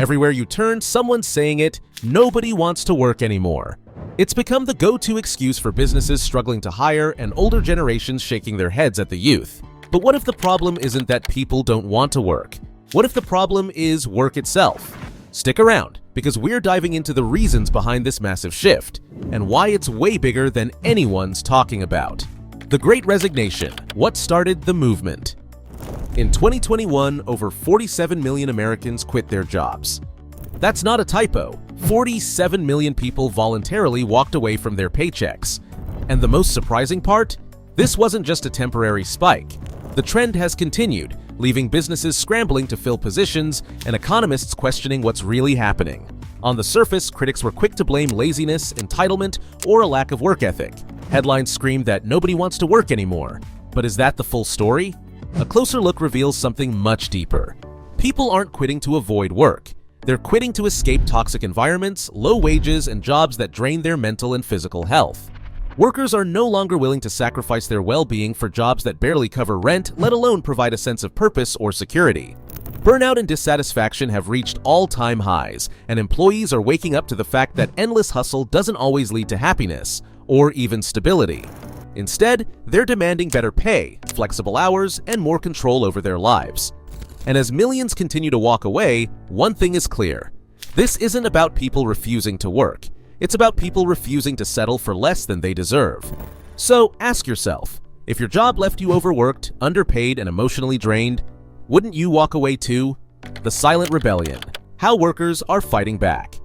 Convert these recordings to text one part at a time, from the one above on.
Everywhere you turn, someone's saying it, nobody wants to work anymore. It's become the go-to excuse for businesses struggling to hire and older generations shaking their heads at the youth. But what if the problem isn't that people don't want to work? What if the problem is work itself? Stick around, because we're diving into the reasons behind this massive shift, and why it's way bigger than anyone's talking about. The Great Resignation, what started the movement? In 2021, over 47 million Americans quit their jobs. That's not a typo. 47 million people voluntarily walked away from their paychecks. And the most surprising part? This wasn't just a temporary spike. The trend has continued, leaving businesses scrambling to fill positions and economists questioning what's really happening. On the surface, critics were quick to blame laziness, entitlement, or a lack of work ethic. Headlines screamed that nobody wants to work anymore. But is that the full story? A closer look reveals something much deeper. People aren't quitting to avoid work. They're quitting to escape toxic environments, low wages, and jobs that drain their mental and physical health. Workers are no longer willing to sacrifice their well-being for jobs that barely cover rent, let alone provide a sense of purpose or security. Burnout and dissatisfaction have reached all-time highs, and employees are waking up to the fact that endless hustle doesn't always lead to happiness, or even stability. Instead, they're demanding better pay, flexible hours, and more control over their lives. And as millions continue to walk away, one thing is clear. This isn't about people refusing to work. It's about people refusing to settle for less than they deserve. So ask yourself, if your job left you overworked, underpaid, and emotionally drained, wouldn't you walk away too? The Silent Rebellion, how workers are fighting back.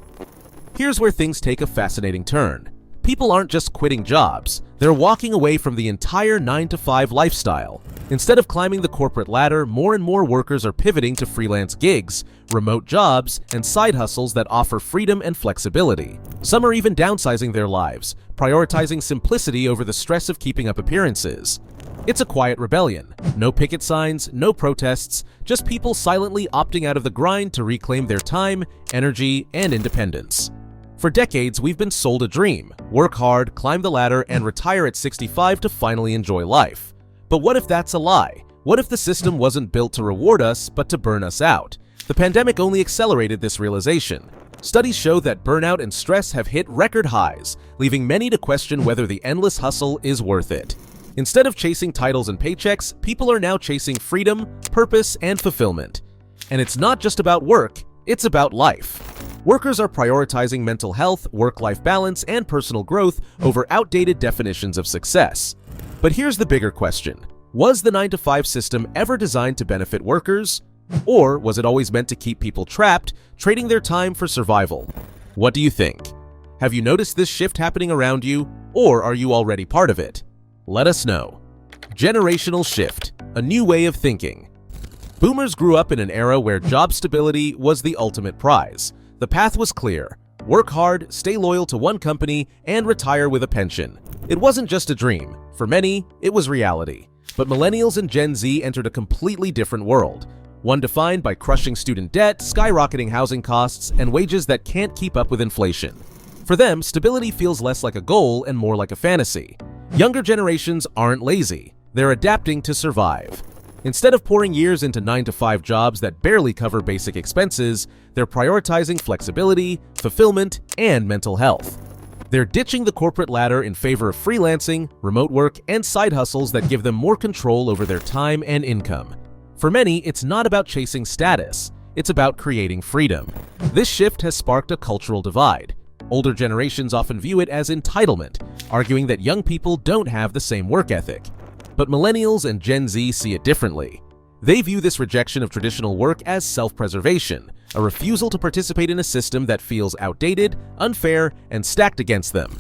Here's where things take a fascinating turn. People aren't just quitting jobs, they're walking away from the entire 9-to-5 lifestyle. Instead of climbing the corporate ladder, more and more workers are pivoting to freelance gigs, remote jobs, and side hustles that offer freedom and flexibility. Some are even downsizing their lives, prioritizing simplicity over the stress of keeping up appearances. It's a quiet rebellion. No picket signs, no protests, just people silently opting out of the grind to reclaim their time, energy, and independence. For decades, we've been sold a dream: work hard, climb the ladder, and retire at 65 to finally enjoy life. But what if that's a lie? What if the system wasn't built to reward us, but to burn us out? The pandemic only accelerated this realization. Studies show that burnout and stress have hit record highs, leaving many to question whether the endless hustle is worth it. Instead of chasing titles and paychecks, people are now chasing freedom, purpose, and fulfillment. And it's not just about work, it's about life. Workers are prioritizing mental health, work-life balance, and personal growth over outdated definitions of success. But here's the bigger question. Was the 9-to-5 system ever designed to benefit workers? Or was it always meant to keep people trapped, trading their time for survival? What do you think? Have you noticed this shift happening around you, or are you already part of it? Let us know. Generational shift, a new way of thinking. Boomers grew up in an era where job stability was the ultimate prize. The path was clear: work hard, stay loyal to one company, and retire with a pension. It wasn't just a dream. For many, it was reality. But millennials and Gen Z entered a completely different world, one defined by crushing student debt, skyrocketing housing costs, and wages that can't keep up with inflation. For them, stability feels less like a goal and more like a fantasy. Younger generations aren't lazy. They're adapting to survive. Instead of pouring years into 9-to-5 jobs that barely cover basic expenses, they're prioritizing flexibility, fulfillment, and mental health. They're ditching the corporate ladder in favor of freelancing, remote work, and side hustles that give them more control over their time and income. For many, it's not about chasing status, it's about creating freedom. This shift has sparked a cultural divide. Older generations often view it as entitlement, arguing that young people don't have the same work ethic. But millennials and Gen Z see it differently. They view this rejection of traditional work as self-preservation, a refusal to participate in a system that feels outdated, unfair, and stacked against them.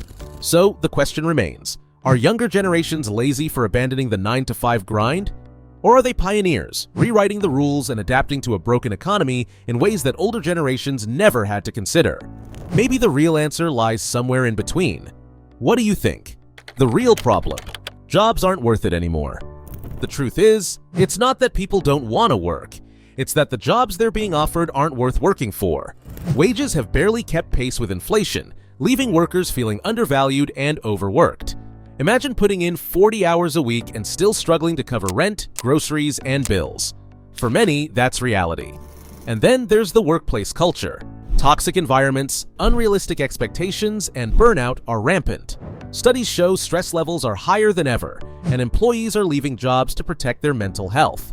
So the question remains, are younger generations lazy for abandoning the 9-to-5 grind? Or are they pioneers, rewriting the rules and adapting to a broken economy in ways that older generations never had to consider? Maybe the real answer lies somewhere in between. What do you think? The real problem: jobs aren't worth it anymore. The truth is, it's not that people don't want to work. It's that the jobs they're being offered aren't worth working for. Wages have barely kept pace with inflation, leaving workers feeling undervalued and overworked. Imagine putting in 40 hours a week and still struggling to cover rent, groceries, and bills. For many, that's reality. And then there's the workplace culture. Toxic environments, unrealistic expectations, and burnout are rampant. Studies show stress levels are higher than ever, and employees are leaving jobs to protect their mental health.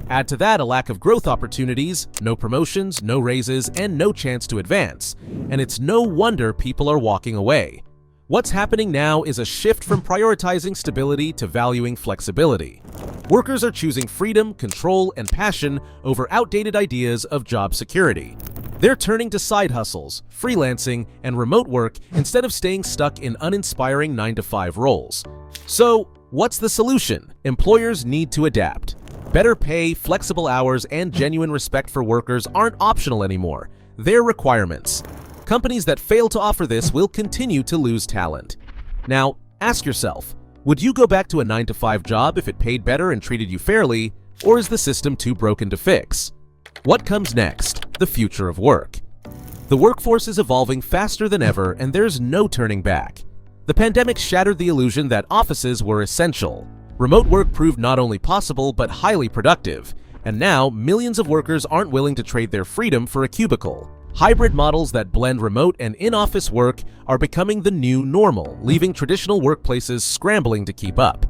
Add to that a lack of growth opportunities, no promotions, no raises, and no chance to advance, and it's no wonder people are walking away. What's happening now is a shift from prioritizing stability to valuing flexibility. Workers are choosing freedom, control, and passion over outdated ideas of job security. They're turning to side hustles, freelancing, and remote work instead of staying stuck in uninspiring 9-to-5 roles. So, what's the solution? Employers need to adapt. Better pay, flexible hours, and genuine respect for workers aren't optional anymore. They're requirements. Companies that fail to offer this will continue to lose talent. Now, ask yourself, would you go back to a 9-to-5 job if it paid better and treated you fairly, or is the system too broken to fix? What comes next? The future of work. The workforce is evolving faster than ever, and there's no turning back. The pandemic shattered the illusion that offices were essential. Remote work proved not only possible, but highly productive. And now, millions of workers aren't willing to trade their freedom for a cubicle. Hybrid models that blend remote and in-office work are becoming the new normal, leaving traditional workplaces scrambling to keep up.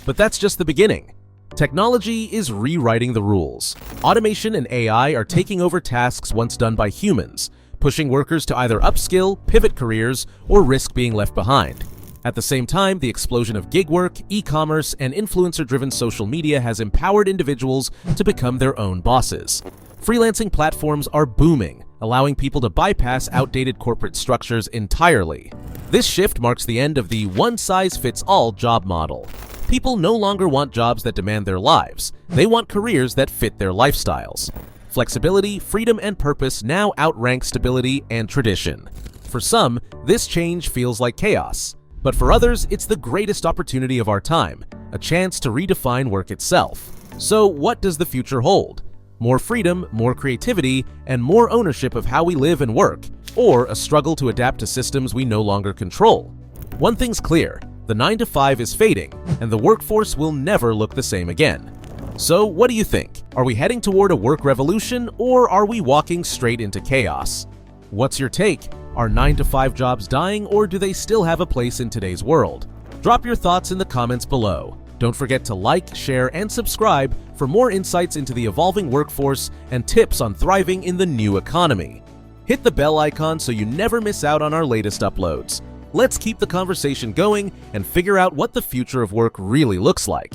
But that's just the beginning. Technology is rewriting the rules. Automation and AI are taking over tasks once done by humans, pushing workers to either upskill, pivot careers, or risk being left behind. At the same time, the explosion of gig work, e-commerce, and influencer-driven social media has empowered individuals to become their own bosses. Freelancing platforms are booming, allowing people to bypass outdated corporate structures entirely. This shift marks the end of the one-size-fits-all job model. People no longer want jobs that demand their lives. They want careers that fit their lifestyles. Flexibility, freedom, and purpose now outrank stability and tradition. For some, this change feels like chaos. But for others, it's the greatest opportunity of our time, a chance to redefine work itself. So what does the future hold? More freedom, more creativity, and more ownership of how we live and work, or a struggle to adapt to systems we no longer control? One thing's clear, the 9-to-5 is fading, and the workforce will never look the same again. So what do you think? Are we heading toward a work revolution, or are we walking straight into chaos? What's your take? Are 9-to-5 jobs dying, or do they still have a place in today's world? Drop your thoughts in the comments below. Don't forget to like, share, and subscribe for more insights into the evolving workforce and tips on thriving in the new economy. Hit the bell icon so you never miss out on our latest uploads. Let's keep the conversation going and figure out what the future of work really looks like.